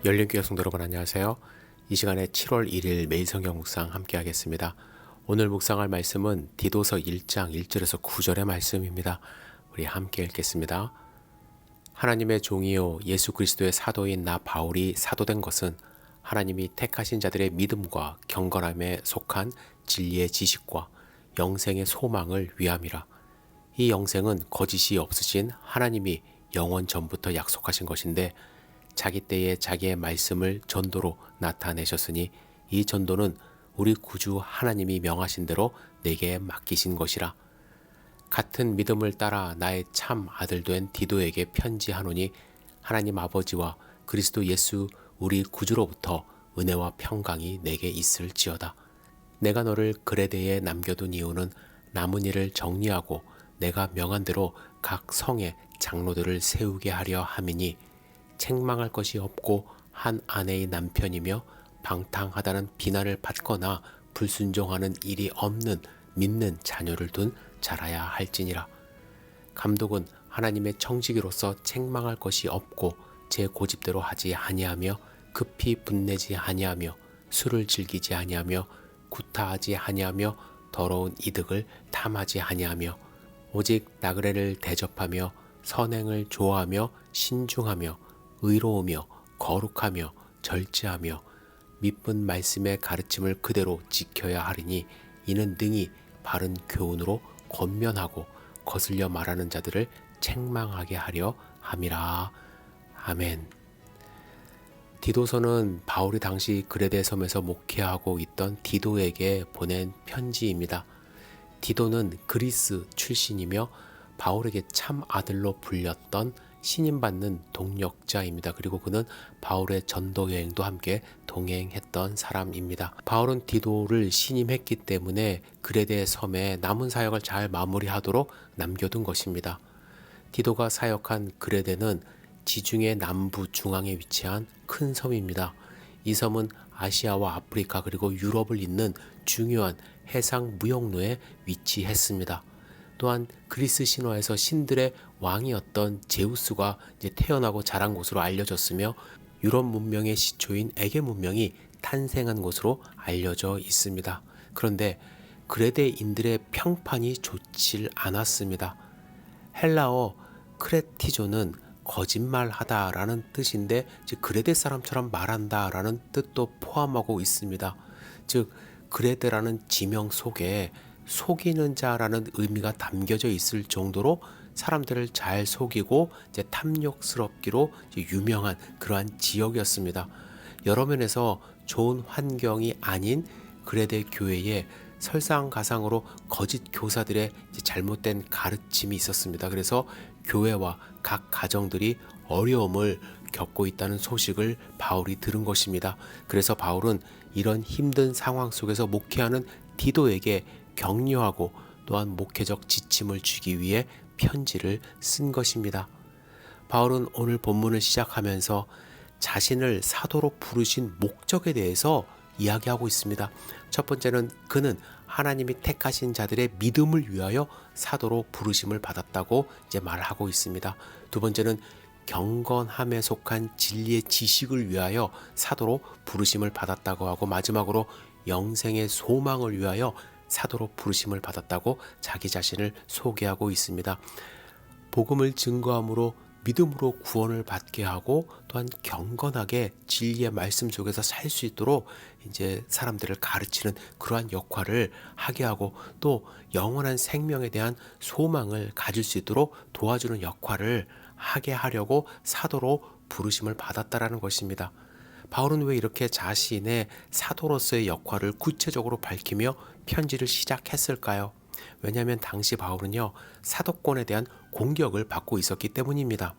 열린교회 성도 여러분 안녕하세요. 이 시간에 7월 1일 매일 성경 묵상 함께 하겠습니다. 오늘 묵상할 말씀은 디도서 1장 1절에서 9절의 말씀입니다. 우리 함께 읽겠습니다. 하나님의 종이요 예수 그리스도의 사도인 나 바울이 사도된 것은 하나님이 택하신 자들의 믿음과 경건함에 속한 진리의 지식과 영생의 소망을 위함이라. 이 영생은 거짓이 없으신 하나님이 영원 전부터 약속하신 것인데 자기 때에 자기의 말씀을 전도로 나타내셨으니 이 전도는 우리 구주 하나님이 명하신 대로 내게 맡기신 것이라. 같은 믿음을 따라 나의 참 아들 된 디도에게 편지하노니 하나님 아버지와 그리스도 예수 우리 구주로부터 은혜와 평강이 내게 있을지어다. 내가 너를 그레데에 남겨둔 이유는 남은 일을 정리하고 내가 명한 대로 각 성에 장로들을 세우게 하려 함이니 책망할 것이 없고 한 아내의 남편이며 방탕하다는 비난을 받거나 불순종하는 일이 없는 믿는 자녀를 둔 자라야 할지니라. 감독은 하나님의 청지기로서 책망할 것이 없고 제 고집대로 하지 아니하며 급히 분내지 아니하며 술을 즐기지 아니하며 구타하지 아니하며 더러운 이득을 탐하지 아니하며 오직 나그네를 대접하며 선행을 좋아하며 신중하며 의로우며 거룩하며 절제하며 미쁜 말씀의 가르침을 그대로 지켜야 하리니 이는 능히 바른 교훈으로 권면하고 거슬려 말하는 자들을 책망하게 하려 함이라. 아멘. 디도서는 바울이 당시 그레데 섬에서 목회하고 있던 디도에게 보낸 편지입니다. 디도는 그리스 출신이며 바울에게 참 아들로 불렸던 신임받는 동역자입니다. 그리고 그는 바울의 전도 여행도 함께 동행했던 사람입니다. 바울은 디도를 신임했기 때문에 그레데 섬에 남은 사역을 잘 마무리하도록 남겨둔 것입니다. 디도가 사역한 그레데는 지중해 남부 중앙에 위치한 큰 섬입니다. 이 섬은 아시아와 아프리카 그리고 유럽을 잇는 중요한 해상 무역로에 위치했습니다. 또한 그리스 신화에서 신들의 왕이었던 제우스가 태어나고 자란 곳으로 알려졌으며 유럽 문명의 시초인 에게 문명이 탄생한 곳으로 알려져 있습니다. 그런데 그레데인들의 평판이 좋지 않았습니다. 헬라어 크레티조는 거짓말하다라는 뜻인데 그레데 사람처럼 말한다라는 뜻도 포함하고 있습니다. 즉 그레데라는 지명 속에 속이는 자라는 의미가 담겨져 있을 정도로 사람들을 잘 속이고 탐욕스럽기로 유명한 그러한 지역이었습니다. 여러 면에서 좋은 환경이 아닌 그레데 교회에 설상가상으로 거짓 교사들의 잘못된 가르침이 있었습니다. 그래서 교회와 각 가정들이 어려움을 겪고 있다는 소식을 바울이 들은 것입니다. 그래서 바울은 이런 힘든 상황 속에서 목회하는 디도에게 격려하고 또한 목회적 지침을 주기 위해 편지를 쓴 것입니다. 바울은 오늘 본문을 시작하면서 자신을 사도로 부르신 목적에 대해서 이야기하고 있습니다. 첫 번째는 그는 하나님이 택하신 자들의 믿음을 위하여 사도로 부르심을 받았다고 말하고 있습니다. 두 번째는 경건함에 속한 진리의 지식을 위하여 사도로 부르심을 받았다고 하고 마지막으로 영생의 소망을 위하여 사도로 부르심을 받았다고 자기 자신을 소개하고 있습니다. 복음을 증거함으로 믿음으로 구원을 받게 하고 또한 경건하게 진리의 말씀 속에서 살 수 있도록 사람들을 가르치는 그러한 역할을 하게 하고 또 영원한 생명에 대한 소망을 가질 수 있도록 도와주는 역할을 하게 하려고 사도로 부르심을 받았다라는 것입니다. 바울은 왜 이렇게 자신의 사도로서의 역할을 구체적으로 밝히며 편지를 시작했을까요? 왜냐하면 당시 바울은요, 사도권에 대한 공격을 받고 있었기 때문입니다.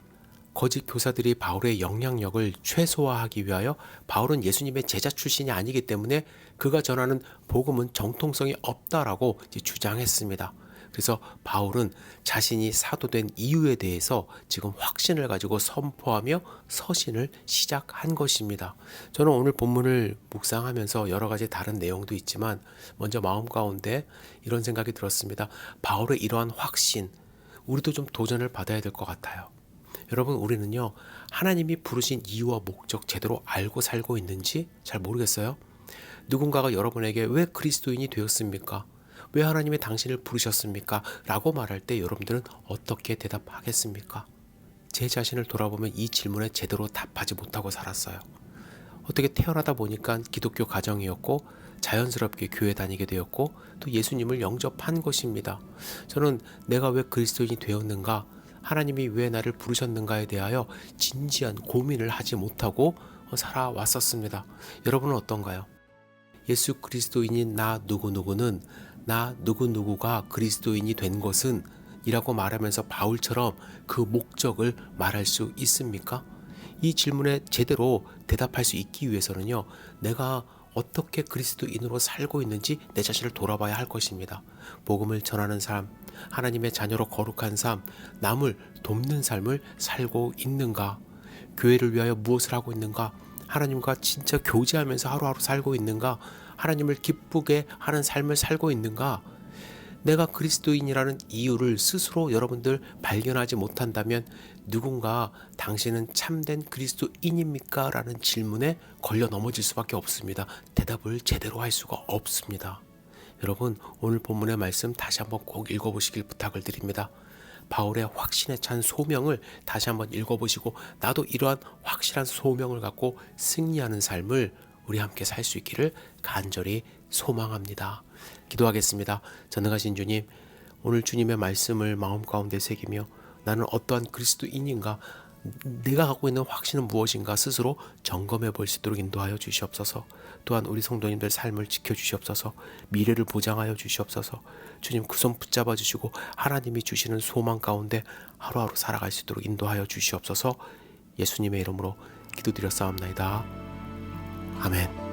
거짓 교사들이 바울의 영향력을 최소화하기 위하여 바울은 예수님의 제자 출신이 아니기 때문에 그가 전하는 복음은 정통성이 없다라고 주장했습니다. 그래서 바울은 자신이 사도된 이유에 대해서 지금 확신을 가지고 선포하며 서신을 시작한 것입니다. 저는 오늘 본문을 묵상하면서 여러 가지 다른 내용도 있지만 먼저 마음 가운데 이런 생각이 들었습니다. 바울의 이러한 확신, 우리도 좀 도전을 받아야 될 것 같아요. 여러분, 우리는요, 하나님이 부르신 이유와 목적 제대로 알고 살고 있는지 잘 모르겠어요. 누군가가 여러분에게 왜 그리스도인이 되었습니까? 왜 하나님이 당신을 부르셨습니까? 라고 말할 때 여러분들은 어떻게 대답하겠습니까? 제 자신을 돌아보면 이 질문에 제대로 답하지 못하고 살았어요. 어떻게 태어나다 보니까 기독교 가정이었고 자연스럽게 교회 다니게 되었고 또 예수님을 영접한 것입니다. 저는 내가 왜 그리스도인이 되었는가, 하나님이 왜 나를 부르셨는가에 대하여 진지한 고민을 하지 못하고 살아왔었습니다. 여러분은 어떤가요? 예수 그리스도인인 나 누구누구는 나 누구누구가 그리스도인이 된 것은 이라고 말하면서 바울처럼 그 목적을 말할 수 있습니까? 이 질문에 제대로 대답할 수 있기 위해서는요, 내가 어떻게 그리스도인으로 살고 있는지 내 자신을 돌아봐야 할 것입니다. 복음을 전하는 삶, 하나님의 자녀로 거룩한 삶, 남을 돕는 삶을 살고 있는가? 교회를 위하여 무엇을 하고 있는가? 하나님과 진짜 교제하면서 하루하루 살고 있는가? 하나님을 기쁘게 하는 삶을 살고 있는가? 내가 그리스도인이라는 이유를 스스로 여러분들 발견하지 못한다면 누군가 당신은 참된 그리스도인입니까? 라는 질문에 걸려 넘어질 수밖에 없습니다. 대답을 제대로 할 수가 없습니다. 여러분, 오늘 본문의 말씀 다시 한번 꼭 읽어보시길 부탁을 드립니다. 바울의 확신에 찬 소명을 다시 한번 읽어보시고 나도 이러한 확실한 소명을 갖고 승리하는 삶을 우리 함께 살 수 있기를 간절히 소망합니다. 기도하겠습니다. 전능하신 주님, 오늘 주님의 말씀을 마음 가운데 새기며 나는 어떠한 그리스도인인가, 내가 갖고 있는 확신은 무엇인가 스스로 점검해 볼 수 있도록 인도하여 주시옵소서. 또한 우리 성도님들 삶을 지켜주시옵소서. 미래를 보장하여 주시옵소서. 주님, 그 손 붙잡아 주시고 하나님이 주시는 소망 가운데 하루하루 살아갈 수 있도록 인도하여 주시옵소서. 예수님의 이름으로 기도드렸사옵나이다. 아멘.